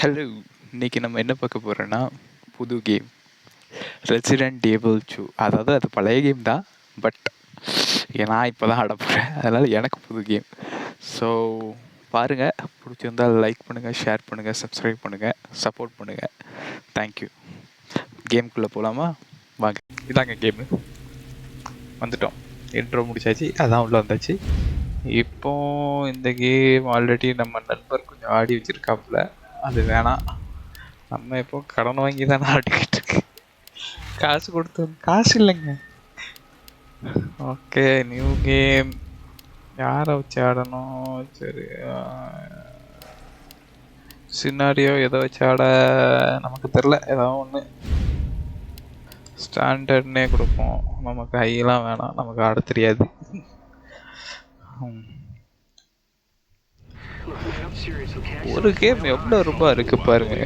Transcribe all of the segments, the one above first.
Hello! இன்னைக்கு நம்ம என்ன பார்க்க போறோம்னா, புது கேம். Resident able 2. அதாவது அது பழைய கேம் தான். பட் நான் இப்போ தான் ஆட போறேன். அதனால எனக்கு புது கேம். ஸோ பாருங்க. பிடிச்சிருந்தா லைக் பண்ணுங்க, ஷேர் பண்ணுங்க, சப்ஸ்கிரைப் பண்ணுங்க, சப்போர்ட் பண்ணுங்க. Thank you. கேம்குள்ளே போகலாமா? வாங்க. இதாங்க கேமு. வந்துட்டோம். இன்ட்ரோ முடிச்சாச்சு. அதான் உள்ள வந்தாச்சு. இப்போ இந்த கேம் ஆல்ரெடி நம்ம நண்பர் கொஞ்சம் ஆடி வச்சிருக்காப்புல. அது வேணாம். நம்ம இப்போ கடன் வாங்கி தானே ஆடிக்கிட்டு இருக்கு. காசு கொடுத்து காசு இல்லைங்க. Okay, new game. யாரை வச்சு ஆடணும்? சரி, சினாரியோ எதை வச்சு ஆட நமக்கு தெரில. ஏதாவது ஒன்று ஸ்டாண்டர்ட்னே கொடுப்போம். நமக்கு ஹையெல்லாம் வேணாம், நமக்கு ஆட தெரியாது. ஒரு கேம் எவ்வளோ ரூபாய் இருக்கு பாருங்க.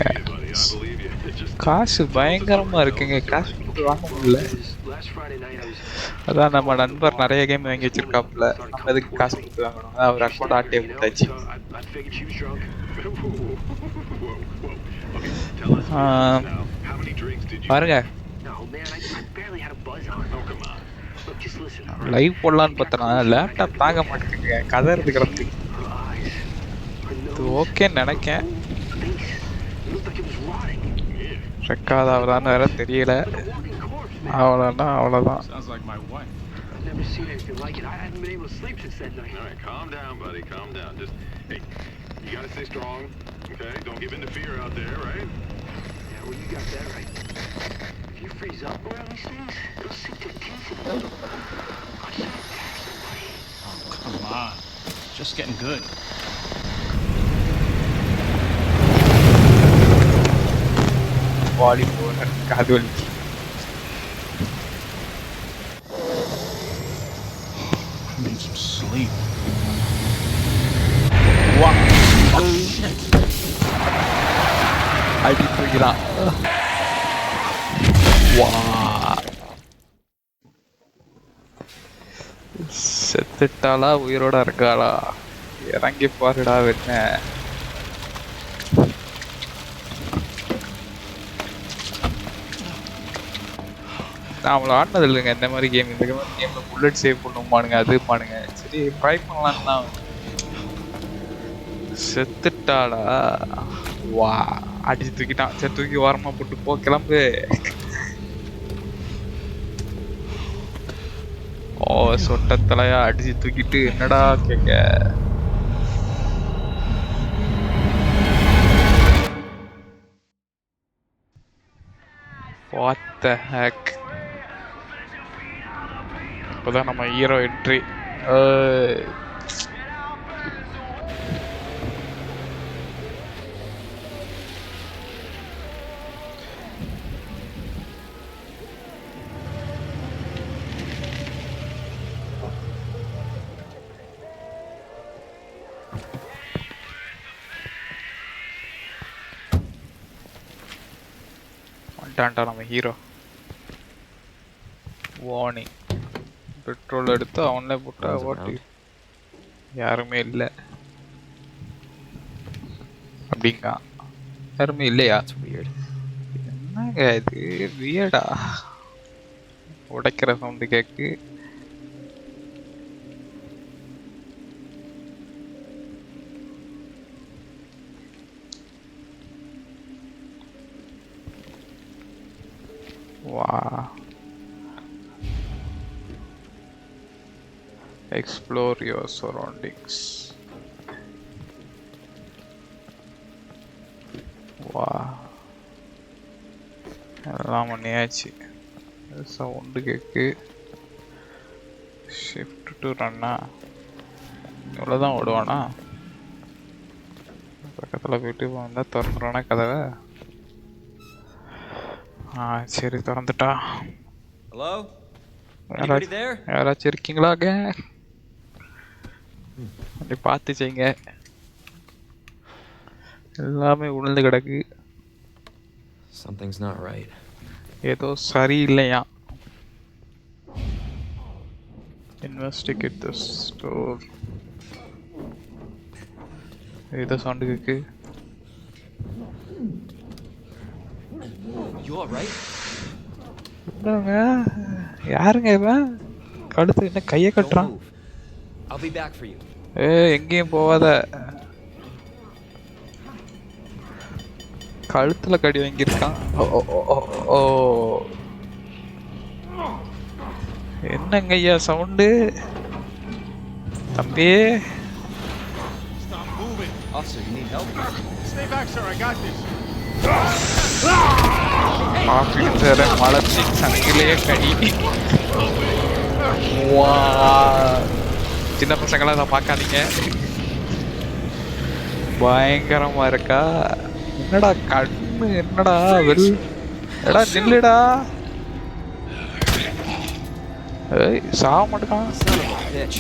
காசு பயங்கரமா இருக்குங்க. காசு கொடுத்து வாங்க முடியல. அதான் நம்ம நண்பர் நிறைய கேம் வாங்கி வச்சிருக்காப்புல. நம்ம எதுக்கு காசு கொடுத்து வாங்கணும்? அவர் அக்கௌண்ட் ஆட்டே கொடுத்தாச்சு. பாருங்க, லைவ் போடலான்னு பார்த்தனா லேப்டாப் தாங்க மாட்டேங்குங்க. கதை இருந்து கிடந்து. ஓகேன்னு நினைக்கேன். ரெக்கார்டாவதான்னு வேற தெரியல. அவ்வளோன்னா அவ்வளோதான். Never seen anything like it. I haven't been able to sleep since that night. All right, calm down, buddy. Calm down. Just, hey, you gotta stay strong, okay? Don't give in to fear out there, right? Yeah, well, you got that right. If you freeze up around these things, they'll sink their teeth in you. I should attack somebody. Oh, come on. Just getting good. Body போன காது வலிச்சு. Need some sleep. Wow. Oh shit. அடி தூக்கிறான். வா. செத்துட்டாளா உயிரோட இருக்காளா? இறங்கி பாருடா வெண்ண. நான் அவளை ஆடினது இல்லைங்க இந்த மாதிரி கேம். இந்த மாதிரி கேமில் புல்லட் சேவ் பண்ணுமானுங்க, அது பானுங்க. சரி ட்ரை பண்ணலான்னு தான். செத்துட்டாளா? வா, அடிச்சு தூக்கிட்டான். சரி தூக்கி ஓரமாக போட்டு போ, கிளம்பு. ஓ, சொட்டத்தலையா அடிச்சு தூக்கிட்டு என்னடா கேட்க. What the heck? இப்போதான் நம்ம ஹீரோ என்ட்ரி. வந்துட்டான்டா நம்ம ஹீரோ. வார்னிங். பெட்ரோல் எடுத்து அவனே போட்டா ஓட்டி. யாருமே இல்லை அப்படிங்க. யாருமே இல்லையா? என்னங்க இது வியடா. உடைக்கிற சவுண்டு கேக்கு. வா. Explore your surroundings. வா, எல்லாம் பண்ணியாச்சு. சவுண்டு கேக்கு. ஷிஃப்ட் டு ரன்னா. இவ்வளோதான் ஓடுவானா? பக்கத்தில் போயிட்டு வந்தால் திறந்துடுவானா கதவை? சரி திறந்துட்டா. யாராச்சும் இருக்கீங்களாங்க? அப்படி பார்த்து செய்யுங்க. எல்லாமே உளுந்து கிடக்கு. ஏதோ சரியில்லையா? Investigate the store. ஏதோ சவுண்டு கேக்கு. You all right? என்னங்க யாருங்க இவன்? கழுத்து என்ன கையை Don't கட்டுறான்? move. I'll be back for you. எங்கேயும் போகாத. கழுத்துல கடி வாங்கியிருக்கான். ஓ என்னங்க ஐயா சவுண்டு? தம்பி Officer, you need help? Stay back, sir. I got this. Officer மலச்சி சங்கிலேயே கடி. வா சின்ன பசங்களாம் அதை பார்க்காதீங்க. பயங்கரமா இருக்கா. என்னடா கண்ணு என்னடா எடா நில்லுடா. சாவ மாட்டான். Son of a bitch.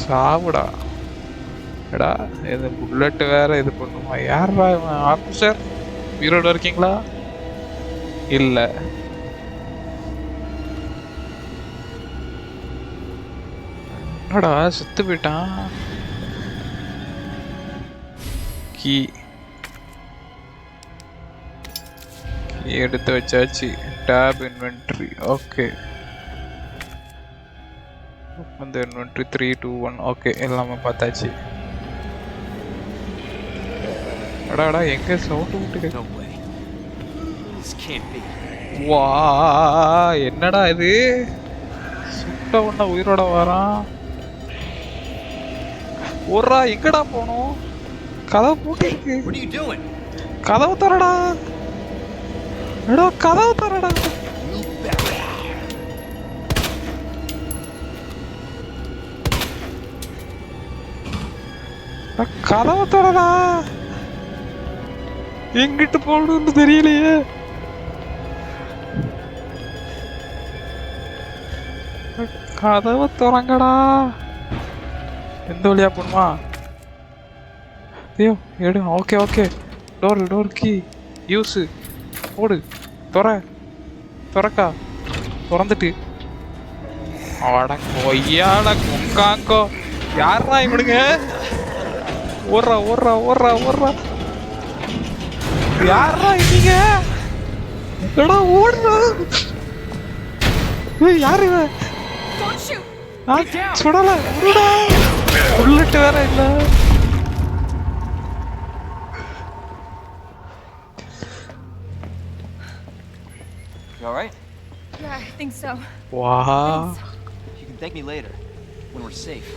சாவுடா. எடா இது புல்லட் வேற இது பண்ணுமா? யாரா இவன்? ஆஃபீஸர் உயிரோட இருக்கீங்களா? இல்ல. என்னடா செத்து போயிட்டான். கீ எடுத்து வச்சாச்சு. Tab inventory. ஓகே வந்து இன்வென்ட்ரி 3 2 1. ஓகே எல்லாமே பார்த்தாச்சு. அடாடா எங்க சவுண்ட் விட்டு? No way. This can't be. வா என்னடா இது? சுட்ட உடனே உயிரோட வரான். ஒரா எங்கடா போனோம்? கதவு பூட்டி இருக்கு. What are you doing? கதவு தரடா. எடா கதவு தரடா. Move back. கதவு தரடா. எங்கிட்டு போகணும்னு தெரியலையே. கதவை திறங்கடா. எந்த வழியா போணுமா? ஐயோ எடு. Okay okay door key use போடு. திறக்கா திறந்துட்டு அட கொய்யால கொங்காங்கோ. யாரா இவனுங்க? ஓடுறா யாரா இவங்க? எடா ஓடுறா. யாரு இவன்? சுடல புல்லட் வேற இல்ல. You all right? Yeah, I think so. Wow. You can thank me later when we're safe.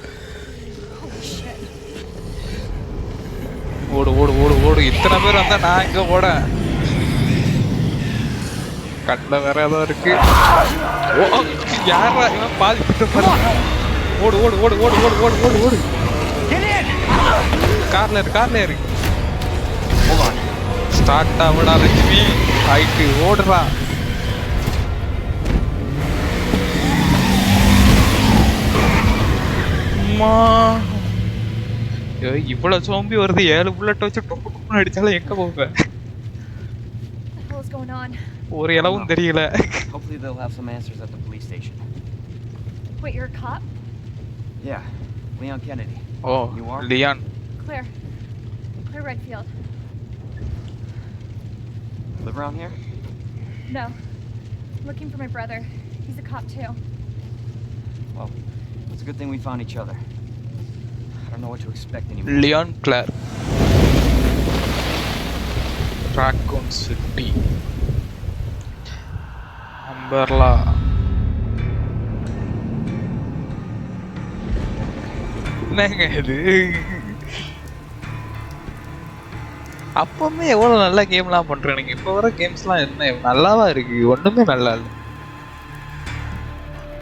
Holy shit. ஓடு. இத்தனை பேர் வந்தா நான் எங்க ஓட? கண்ட வேற ஏதோ இருக்கு. யாரா இவன்? பாதி ஓடு. கார்ல இருக்கு. ஸ்டார்ட் ஆகுடா லட்சுமி. ஹைட்டு ஓடுறா. இவ்வளவு சோம்பி வருது. 7 புல்லட் வச்சு டொப்பு அடிச்சாலும் எங்க போவேன்? ஒரு இளவும் தெரியல. Hopefully they'll have some answers at the police station. Wait, you're a cop? Yeah, Leon Kennedy. Oh, You are? Leon. Claire Redfield. Live around here? No. Looking for my brother. He's a cop too. Well, it's a good thing we found each other. I don't know what to expect anymore. Leon Claire. Raccoon City. Umbrella. என்னங்க இது? அப்பவுமே எவ்வளவு நல்ல கேம்லாம் பண்றானுங்க. இப்ப வர கேம்ஸ்லாம் என்ன நல்லாவா இருக்கு? ஒண்ணுமே நல்லா இல்லை.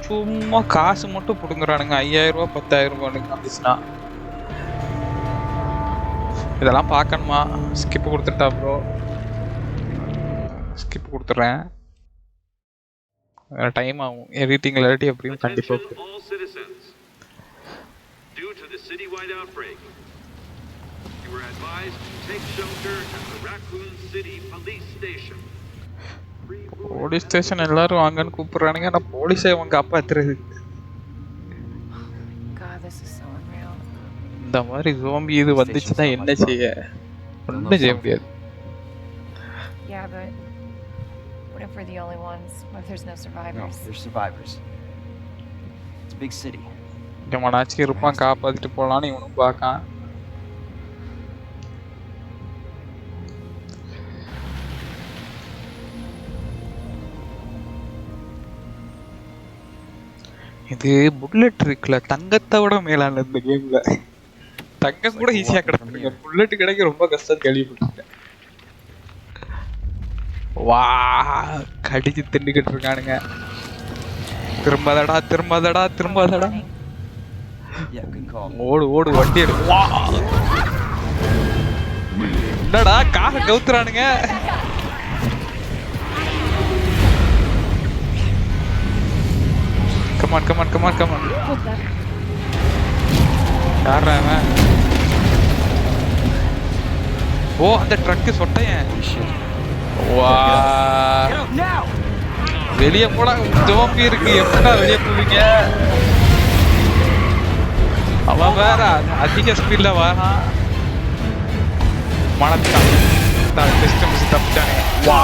சும்மா காசு மட்டும் புடுங்குறானுங்க. 5000 ரூபாய் 10,000 ரூபாய் வந்துச்சுன்னா இதெல்லாம் பார்க்கணுமா? ஸ்கிப் கொடுத்துட்டா ப்ரோ. ஸ்கிப் கொடுத்துட்றேன். டைம் ஆகும். எடிட்டிங் இல்லாட்டி எப்படியும் கண்டிப்பாக. Due to the citywide outbreak, you were advised to take shelter at the Raccoon City Police Station. Police station எல்லாரும் வாங்கன்னு கூப்பிடுறானுங்க. ஆனா போலீஸே அவங்க காப்பாத்துறது. God, this is so unreal. இந்த மாதிரி ஜோம்பி இது வந்துச்சுன்னா என்ன செய்ய? ஒன்றும் செய்ய முடியாது. Yeah, but what if we're the only ones? What if there's no No, survivors? there's survivors. It's a big city. எவனாச்சும் இருப்பான் காப்பாத்திட்டு போலான்னு இவனும் பார்க்கான். இது புல்லட் இருக்குல்ல, தங்கத்தை விட மேலான இந்த கேம்ல. தங்கம் கூட ஈஸியா கிடைச்சிருங்க, புல்லட் கிடைக்க ரொம்ப கஷ்டம் கேள்விப்பட்டிருக்கேன். வா, கடிச்சு திண்டுக்கிட்டு இருக்கானுங்க. திரும்பாதடா திரும்பாதடா திரும்பாதடா. Yeah, good call. ஓடு ஓடு வண்டி எடு. வா, என்னடா காரை கவுத்துறானுங்க. Come on come on come on come on. யாரா அவன்? ஓ, அந்த ட்ரக்கு சொட்டையன். வா, Get up now! வெளியே போடா, ஜோம்பி இருக்கு, எப்படா வெளியே போவீங்க? அவன் வேற அதிக ஸ்பீட்ல வரான். மனத்தான் சிஸ்டம் தப்பிச்சாங்க. வா,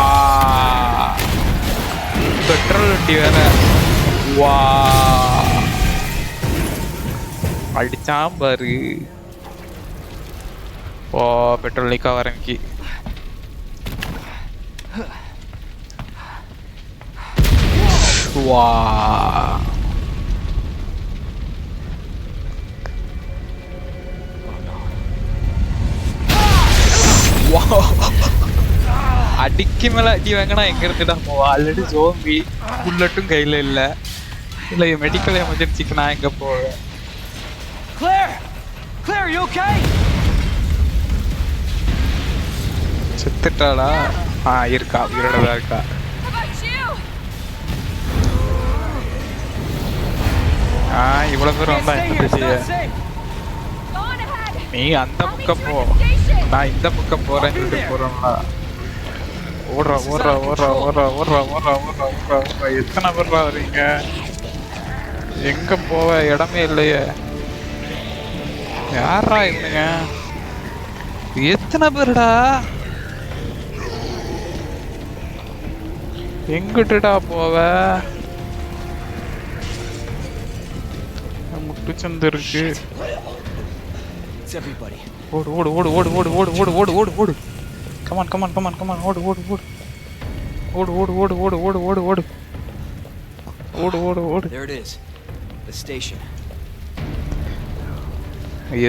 பெட்ரோல் வண்டி வேற. வா, அடிச்சான் பாரு. ஓ, பெட்ரோல் லீக் ஆக ஆரம்பிக்கு. வா, அடிக்கு மேல அடி வாங்கினா எங்க இருந்துடா போவா? ஆல்ரெடி ஜோம்பி, புல்லட்டும் கையில இல்ல. இல்ல மெடிக்கல் எமர்ஜென்சிக்கு நான் எங்க போவேன்? Claire! Claire, you okay? செத்துட்டாளா? இருக்கா, உயிரோடதான் இருக்கா. How about you? இவ்வளவு பேர் வந்தா Stay என்ன here, it's செய்ய? not safe. Go on ahead. நீ அந்த I'll meet பக்கம் you போ, at the station. நான் இந்த பக்கம் போறேன்னு சொல்லிட்டு போறோம்ல. ஓடுறா ஓடுறா ஓடுறா ஓடுறா ஓடுறா ஓடுறா ஓடுறா ஓடுறா ஓடுறா. எத்தனை பேர்ரா வரீங்க? எங்க போவ? இடமே இல்லையே. யாரா இவனுங்க? எத்தனை பேருடா? எங்கிட்டுடா போவ? முட்டுச்சந்து இருக்கு. It's everybody. ஓடு ஓடு ஓடு ஓடு ஓடு ஓடு ஓடு ஓடு ஓடு ஓடு. Come on come on come on come on. ஓடு ஓடு ஓடு ஓடு ஓடு ஓடு ஓடு ஓடு ஓடு ஓடு ஓடு ஓடு ஓடு. There it is. The station.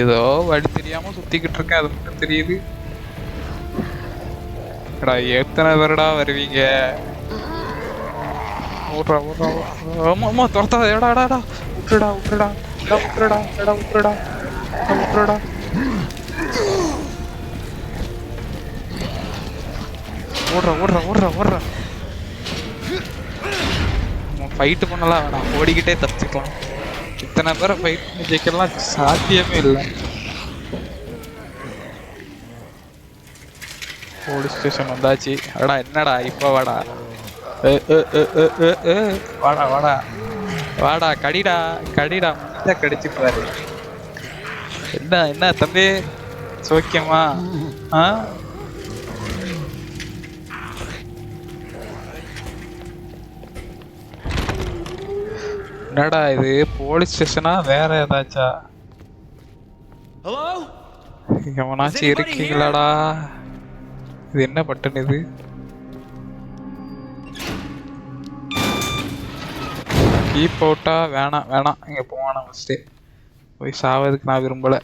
ஏதோ வழி தெரியாம சுத்திக்கிட்டு இருக்கேன், அது மட்டும் தெரியுது. எத்தனை பேருடா வருவீங்க? ஓடுறா ஓடுறா. ஆமா ஆமா, துரத்தாத. எடா எடா விட்டுடா விட்டுடா விட்டுடா எடா விட்டுடா விட்டுடா. ஓடுறா ஓடுறா ஓடுறா ஓடுறா. ஃபைட்டு பண்ணலாம் வேணாம், ஓடிக்கிட்டே தப்பிச்சுக்கலாம். இத்தனை பேரை ஃபைட் பண்ணி ஜெயிக்கலாம் சாத்தியமே இல்லை. போலீஸ் ஸ்டேஷன் வந்தாச்சு. அடா என்னடா இப்போ வாடா. வாடா வாடா வாடா. கடிடா கடிடா. முட்டை கடிச்சு பாரு. என்ன என்ன தம்பி, சோக்கியமா? என்னடா இது, போலீஸ் ஸ்டேஷனா வேற ஏதாச்சா? Hello? எவனாச்சும் இருக்கீங்களாடா? இது என்ன பட்டன் இது? கீப் அவுட்டா? வேணாம் வேணாம், இங்கே போவானா ஃபஸ்ட்டு. போய் சாவதுக்கு நான் விரும்பலை.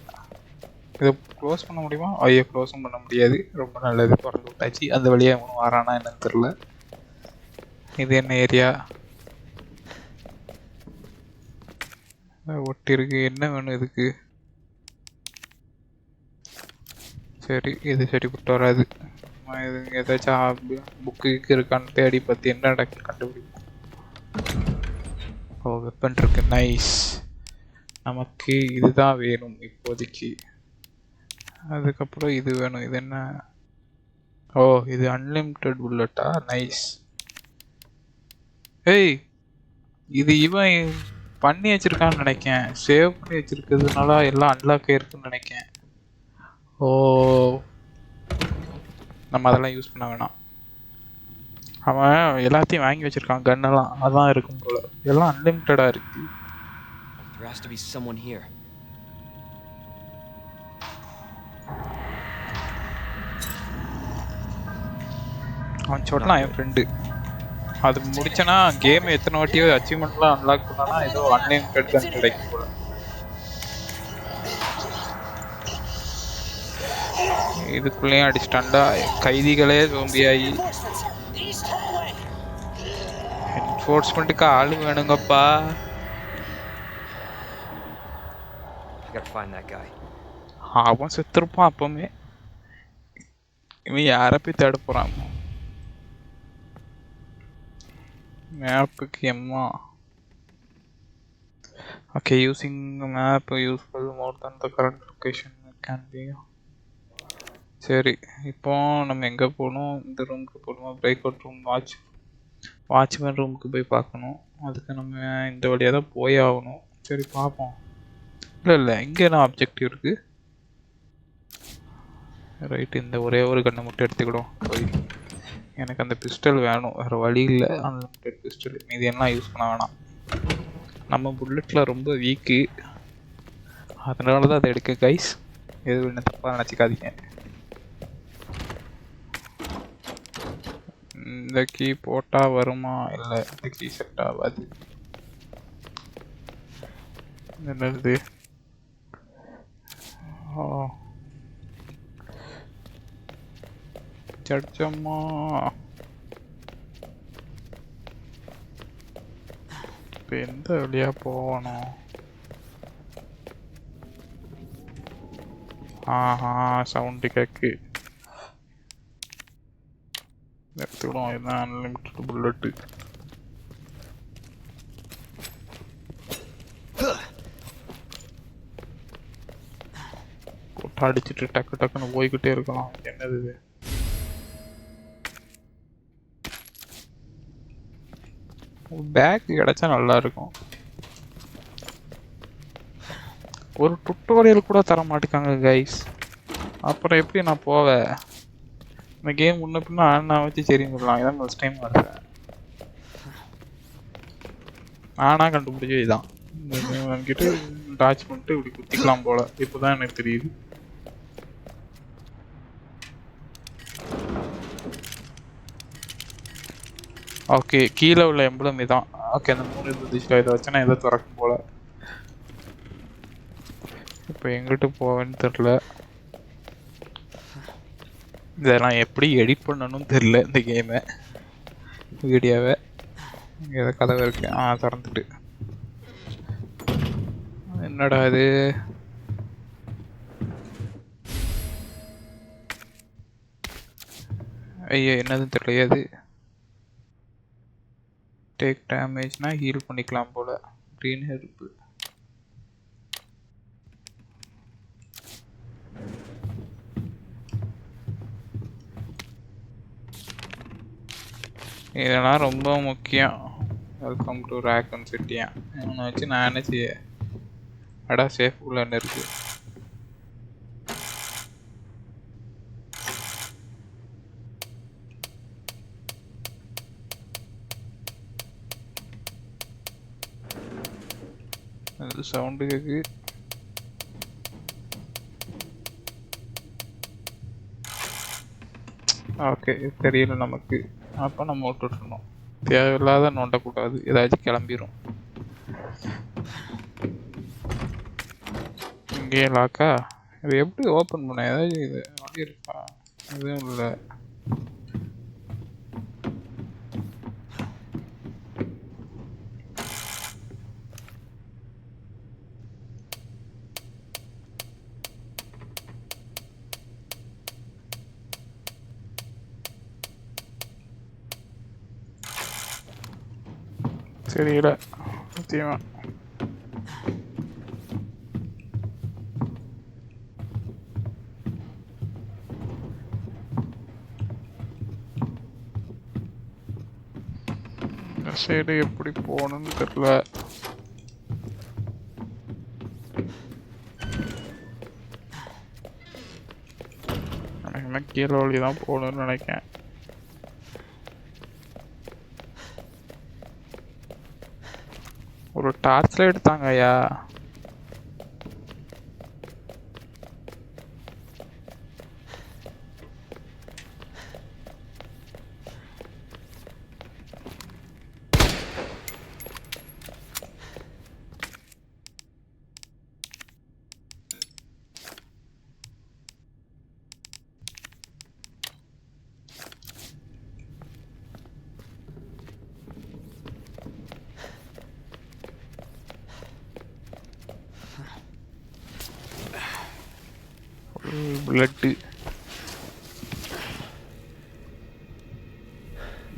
இதை க்ளோஸ் பண்ண முடியுமா? ஐயோ, க்ளோஸும் பண்ண முடியாது. ரொம்ப நல்லது, திறந்து விட்டாச்சு. அந்த வழியாக அவனு வரானா என்னன்னு தெரில. இது என்ன ஏரியா? ஒட்டி இருக்கு. என்ன வேணும் இதுக்கு? சரி, இது சரிப்பட்டு வராது. இது ஏதாச்சும் புக்கு இருக்கான்னு தேடி பார்த்து என்ன நடக்குன்னு கண்டுபிடிக்கும். ஓ, வெப்பன் இருக்கு. நைஸ். நமக்கு இதுதான் வேணும் இப்போதைக்கு. அதுக்கப்புறம் இது வேணும். இது என்ன? ஓ, இது அன்லிமிட்டெட் புல்லட்டா? நைஸ். ஏய், இது இவன் பண்ணி வச்சிருக்கான்னு நினைக்கேன். சேவ் பண்ணி வச்சிருக்கிறதுனால எல்லாம் அன்லாக் ஆயிருக்குன்னு நினைக்கேன். ஓ, நம்ம அதெல்லாம் யூஸ் பண்ண வேணாம். அவன் எல்லாத்தையும் வாங்கி வச்சிருக்கான், கன்னெல்லாம். அதான் இருக்கும் போல. எல்லாம் அன்லிமிட்டடா இருக்கு. There has to be someone here. அவன் சொன்னான் என் ஃப்ரெண்டு. அது முடிச்சனா கேம் எத்தனை வாட்டியோ அச்சீவ்மெண்ட்லாம் அன்லாக் பண்ணானா ஏதோ அன்லிமிட்டட் கன் கிடைக்கும் போல. இதுக்குள்ளேயும் அடிச்சிட்டாண்டா. கைதிகளே ஜோம்பியாகி. என்ஃபோர்ஸ்மெண்ட்டுக்கு ஆளு வேணுங்கப்பா. I gotta find that guy. அவன் செத்துருப்பான் அப்பவுமே. இவன் யாரை போய் தேட போறான்? மேப்புக்கு எம்மா. Okay, using map useful more than the current location can be. சரி, இப்போ நம்ம எங்கே போகணும்? இந்த ரூமுக்கு போகணுமா? பிரேக் அவுட் ரூம், வாட்ச்மேன் ரூமுக்கு போய் பார்க்கணும். அதுக்கு நம்ம இந்த வழியாக தான் போய் ஆகணும். சரி பார்ப்போம். இல்லை இங்கே என்ன ஆப்ஜெக்டிவ் இருக்குது? ரைட், இந்த ஒரே ஒரு கண்ணை மட்டும் எடுத்துக்கிடும். போய் எனக்கு அந்த பிஸ்டல் வேணும், வேறு வழி இல்லை. அன்லிமிட்டட் பிஸ்டல், இது எல்லாம் யூஸ் பண்ண வேணாம். நம்ம புல்லட்டில் ரொம்ப வீக்கு, அதனால தான் அதை எடுக்க கைஸ். எதுவும் என்ன தப்பாக நினச்சிக்காதீங்க. இந்த கீ போட்டால் வருமா? இல்லை, இந்த கீ செட் ஆகாது. என்னது? ஓ, சர்ச்சம்மா. இப்போ எந்த வழியாக போகணும்? ஆஹா, சவுண்டு கேக்கு. எடுத்துக்கிடும். இதுதான் அன்லிமிட்டட் புல்லட்டு. போட்டு அடிச்சுட்டு டக்கு டக்குன்னு போய்கிட்டே இருக்கலாம். என்னது இது? பேக் கிடைச்சா நல்லா இருக்கும். ஒரு டுட்டோரியல் கூட தர மாட்டேங்காங்க கைஸ். அப்புறம் எப்படி நான் போவேன்? இந்த கேம் முன்ன பின்னா நான் வச்சு சரின்னு சொல்லலாம். இதான் ஃபர்ஸ்ட் டைம் வருவேன். நானா கண்டுபிடிச்ச இதுதான். என்கிட்ட டாச் பண்ணிட்டு இப்படி குத்திக்கலாம் போல. இப்போதான் எனக்கு தெரியுது. ஓகே, கீழே உள்ள எம்பளம் இதான். ஓகே, அந்த 3 இருந்துச்சுல, இதை வச்சா எதை திறக்கும் போல. இப்போ எங்கிட்ட போவேன்னு தெரில. இதெல்லாம் எப்படி எடிட் பண்ணணும்னு தெரில இந்த கேமை, வீடியோவை. எதை கதவை இருக்கு? திறந்துட்டு. என்னடா இது? ஐயோ, என்னதுன்னு தெரியலையே. அது டேக் டேமேஜ்னா ஹீல் பண்ணிக்கலாம் போல. Green help. இதெல்லாம் ரொம்ப முக்கியம். வெல்கம் டு ரேக்கன் சிட்டியா. இவனை வச்சு நான் என்ன செய்ய? அடா, சேஃப் உள்ள என்ன இருக்கு? அது சவுண்டு கேக்கு. ஓகே, தெரியல நமக்கு. அப்போ நம்ம விட்டுட்டுருணும். தேவையில்லாத நோண்டக்கூடாது, ஏதாச்சும் கிளம்பிடும். இங்கேயே லாக்கா? இது எப்படி ஓப்பன் பண்ண? ஏதாச்சும் இது வழி இருக்கா? எதுவும் இல்லை. தெரியல சத்தியமா. இந்த சைடு எப்படி போகணும்னு தெரியல. எனக்கு கீழே வழி தான் போகணும்னு நினைக்கிறேன். ஒரு டார்ச்ல எடுத்தாங்க ஐயா. பிளட்டு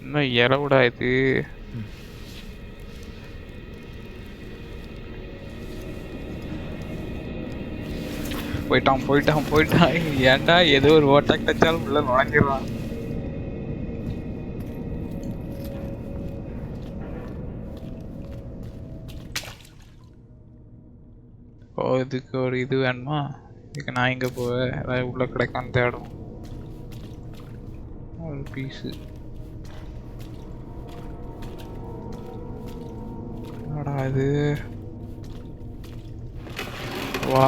இன்னும் இலவுடா இது. போயிட்டான் போயிட்டான் போயிட்டான். ஏன்டா ஏதோ ஒரு ஓட்டா கிடைச்சாலும் உள்ள நுழைஞ்சிடலாம். ஓ இதுக்கு ஒரு இது வேணுமா? இதுக்கு நான் இங்கே போவேன். ஏதாவது உள்ள கிடைக்கான்னு தேடும். ஒரு பீஸு என்னடா இது? வா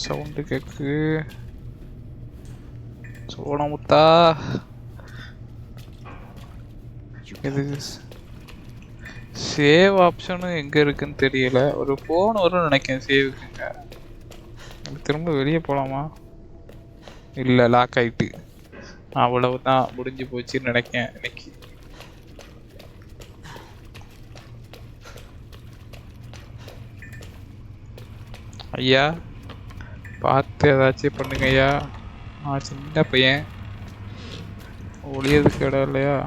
சவுண்டு கேக்கு. சோனமுத்தா இது சேவ் ஆப்ஷனும் எங்க இருக்குன்னு தெரியல. ஒரு போன் வரும்னு நினைக்கிறேன் சேவுக்குங்க. திரும்ப வெளியே போலாமா? இல்லை லாக் ஆயிட்டு. அவ்வளவுதான் முடிஞ்சு போச்சுன்னு நினைக்கிறேன் இன்னைக்கு. ஐயா பார்த்து ஏதாச்சும் பண்ணுங்க ஐயா. நான் சின்ன பையன், ஒளியதுக்கு இடம் இல்லையா?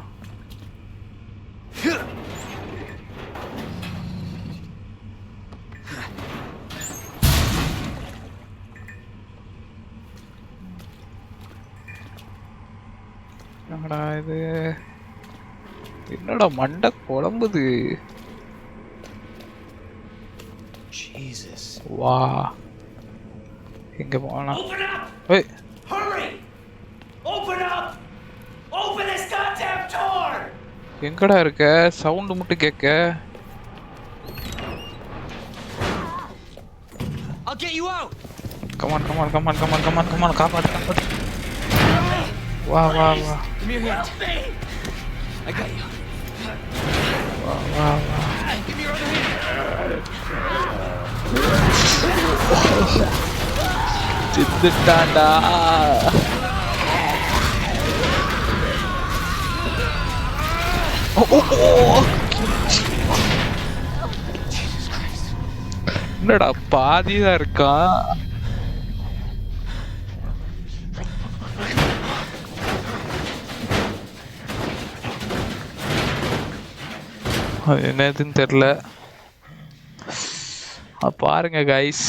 என்னடா இது? என்னடா மண்டை குழம்புது? வா எங்க போனா? ஏய் எங்கடா இருக்க? சவுண்ட் மட்டும் கேட்க. Come on come on come on come on come on come on காப்பாத்து காப்பாத்து. வா வா வா. வா வா வா. சித்துட்டாண்டா. என்னடா பாதிதான் இருக்கா? அது என்னதுன்னு தெரியல. பாருங்க கைஸ்,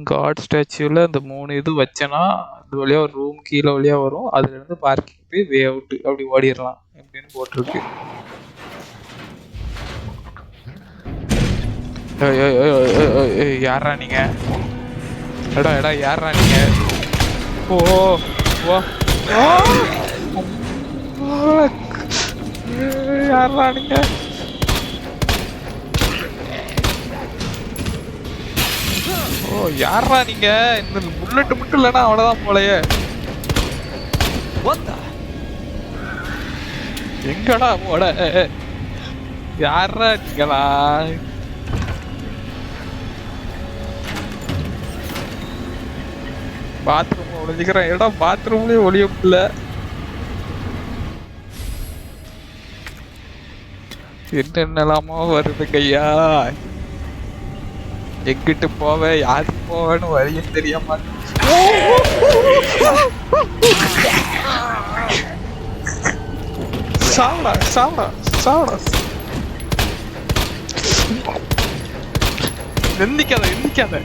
காட் ஸ்டாச்சுல அந்த 3 இது வச்சேன்னா அது வழியா ஒரு ரூம் கீழே வழியா வரும். அதுல இருந்து பார்க்கிங் போய் வே அவுட் அப்படி ஓடிடலாம் அப்படின்னு போட்டிருக்கு. யாரா நீங்க? எடா எடா யாரா நீங்க? ஓ ஓ யாரா நீங்க? ஓ யாரா நீங்க? இந்த புல்லட் மட்டும் இல்லைன்னா அவ்வளவுதான் போலயே. எங்கடா போட? யாரா நீங்களா? பாத்ரூம் ஒளிஞ்சுக்கிறேன். இடம் பாத்ரூம்லயே ஒளிய முடியல. என்னென்னலாமோ வருதுங்க ஐயா. எங்கிட்டு போவேன் யாருக்கு போவேன்னு வழியும் தெரிய மாட்டேன். சாவடா சாவடா சாவடா. எந்திக்காத எந்திக்காத.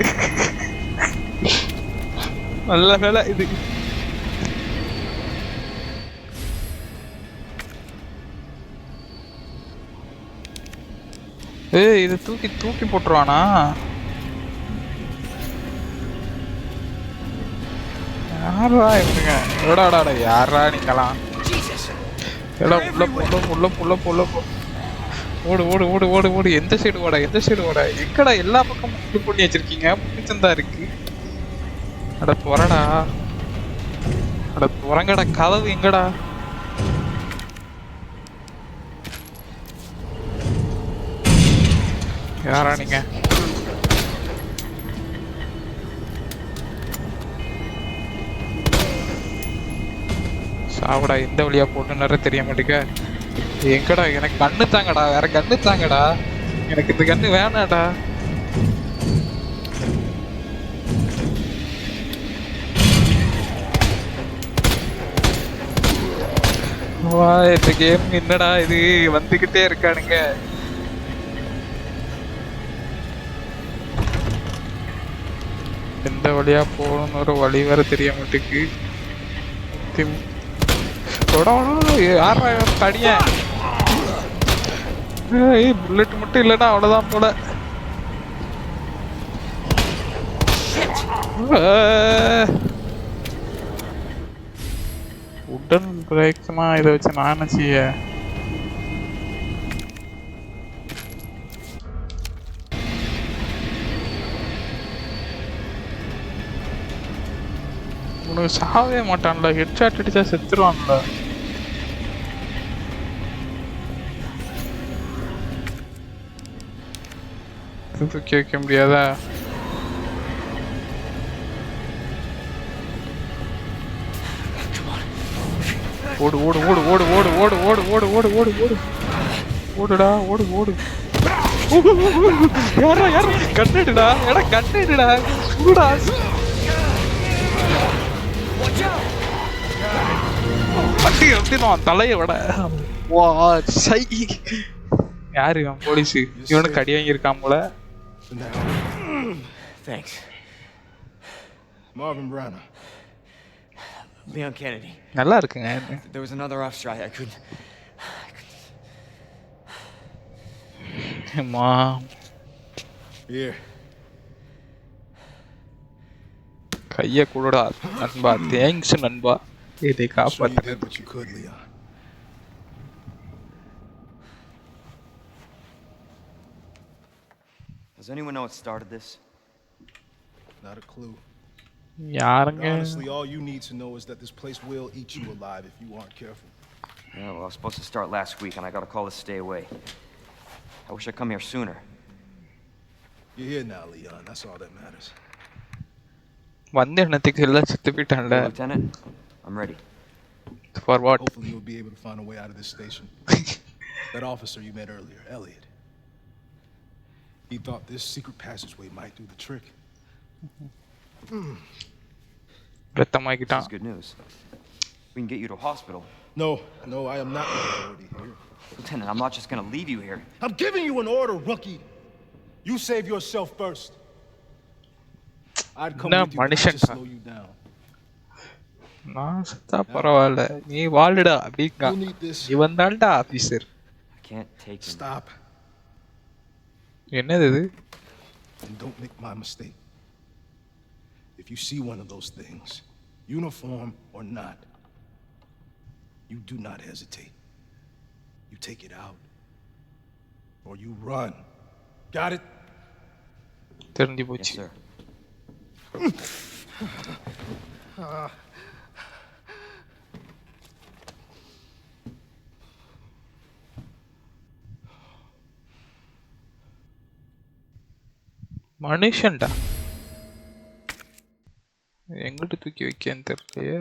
நல்ல வேலை இது. ஏய் இதை தூக்கி தூக்கி போட்டுருவானா? யாரா இவனுங்க? எடாடா யாரா நீங்களாம்? எல்லாம் உள்ள உள்ள உள்ள உள்ள உள்ள போ. ஓடு ஓடு ஓடு ஓடு ஓடு. எந்த சைடு ஓட எந்த சைடு ஓட? எங்கடா எல்லா பக்கமும் இது பண்ணி வச்சிருக்கீங்க? புடிச்சந்தா இருக்கு. அட துறடா, அட துறங்கடா, கதவு எங்கடா? யாரா நீங்க? சாவடா, எந்த வழியா போட்டுன்னு தெரிய மாட்டேங்க. எங்கடா? எனக்கு கண்ணு தாங்கடா, வேற கண்ணு தாங்கடா. எனக்கு இந்த கண்ணு வேணாடா. வா, இந்த கேம் என்னடா இது? வந்துகிட்டே இருக்கானுங்க. எந்த வழியா போகணும்னு ஒரு வழி வேற தெரிய மாட்டேங்குது. யாரா தடிய? புல்லட் மட்டும் இல்லைன்னா அவ்வளவுதான் போல. உடன் பிரேக்ஸ்னா இதை வச்சு நான் என்ன செய்ய? உனக்கு சாவே மாட்டான்ல, ஹெட்ஷாட் அடிச்சா செத்துருவான்ல. தூக்கி வைக்க முடியாதா? ஓடு ஓடு ஓடு ஓடு ஓடு ஓடு ஓடு ஓடு ஓடு ஓடு ஓடு ஓடுடா ஓடு ஓடு. யாரா யாரா கண்ணிடுடா, எடா கண்ணிடுடா, சுடுடா. வண்டி அப்படின்னா தலையை விட. வா சை. யாரு இவன்? போலீஸ். இவனுக்கு அடி வாங்கியிருக்கான் போல. Thanks. Marvin Branagh. Leon Kennedy. நல்லா இருக்குங்க. There was another off strike. I couldn't. அம்மா. Here. கைய கூடடா நண்பா. தேங்க்ஸ் நண்பா. இதை Sure you காப்பாத்து. did what you could, Leon. Does anyone know what started this? Not a clue. But யாருங்க? honestly, all you need to know is that this place will eat you alive if you aren't careful. Yeah, well, I was supposed to start last week, and I got a call to stay away. I wish I'd come here sooner. You're here now, Leon. That's all that matters. வந்த எண்ணத்துக்கு எல்லாம் செத்து போயிட்டான்ல. Hey, Lieutenant, I'm ready. For what? Hopefully you'll be able to find a way out of this station. That officer you met earlier, Elliot. He thought this secret passageway might do the trick. This ரத்தமாக்கிட்டான். is good news. We can get you to a hospital. No, I am not the authority here. Lieutenant, I'm not just gonna leave you here. I'm giving you an order, rookie. You save yourself first. I'd come No, with you, but I'd just slow you down. நான் செத்தா பரவாயில்ல, நீ வாழுடா அப்படிங்க. You'll need this. இவன் தான்டா officer. I can't take him. Stop. என்னது இது? And don't make my mistake. If you see one of those things, uniform or not, you do not hesitate. You take it out, or you run. Got it? தெரிஞ்சு Yes, போச்சு. sir. மனுஷன்டா. எங்கிட்ட தூக்கி வைக்கன்னு தெரியலையே.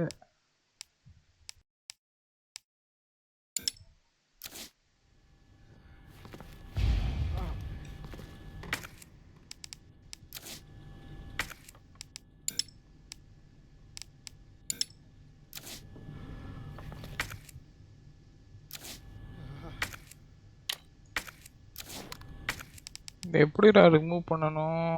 இதை எப்படிடா remove பண்ணணும்?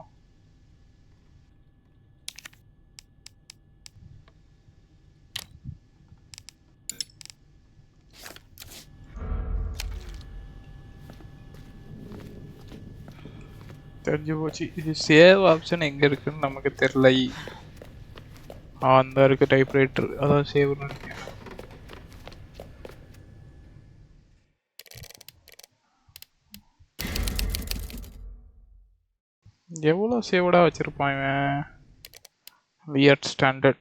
தெரிஞ்சு போச்சு. இது சேவ் ஆப்ஷன் எங்கே இருக்குன்னு நமக்கு தெரில. அந்த இருக்கு டைப்ரைட்டர், அதான் சேவ் நினைக்கிறேன். எவ்வளோ சேவ்டாக வச்சுருப்பான் இவன். Weird standard.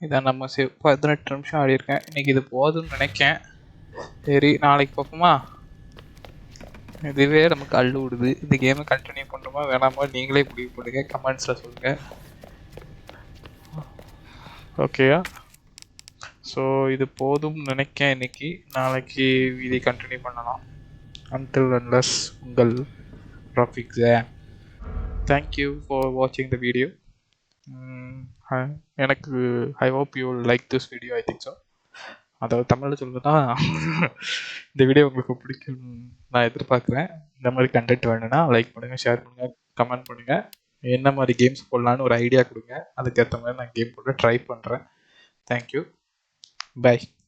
இதான் நம்ம சேவ் 18 நிமிஷம் ஆடி இருக்கேன். இன்னைக்கு இது போதும்னு நினைக்கேன். சரி, நாளைக்கு பார்ப்போமா? இதுவே நமக்கு அள்ளு விடுது. இந்த கேமை கண்டினியூ பண்ணுமா வேணாமா நீங்களே முடிவு பண்ணுங்க, கமெண்ட்ஸில் சொல்லுங்கள். ஓகேயா? ஸோ இது போதும்னு நினைக்கேன் இன்னைக்கு. நாளைக்கு இதை கண்டினியூ பண்ணலாம். அன்டில் அன்லஸ் உங்கள் ராஃபிக் ஜான். தேங்க்யூ ஃபார் வாட்சிங் த வீடியோ. எனக்கு I hope you like this video. I think so. அதாவது தமிழில் சொல்லுன்னா இந்த வீடியோ உங்களுக்கு பிடிக்கும் நான் எதிர்பார்க்குறேன். இந்த மாதிரி கண்டென்ட் வேணும்னா லைக் பண்ணுங்கள், ஷேர் பண்ணுங்கள், கமெண்ட் பண்ணுங்கள். என்ன மாதிரி கேம்ஸ் போடலான்னு ஒரு ஐடியா கொடுங்க. அதுக்கேற்ற மாதிரி நான் கேம் போட ட்ரை பண்ணுறேன். தேங்க்யூ. Bye.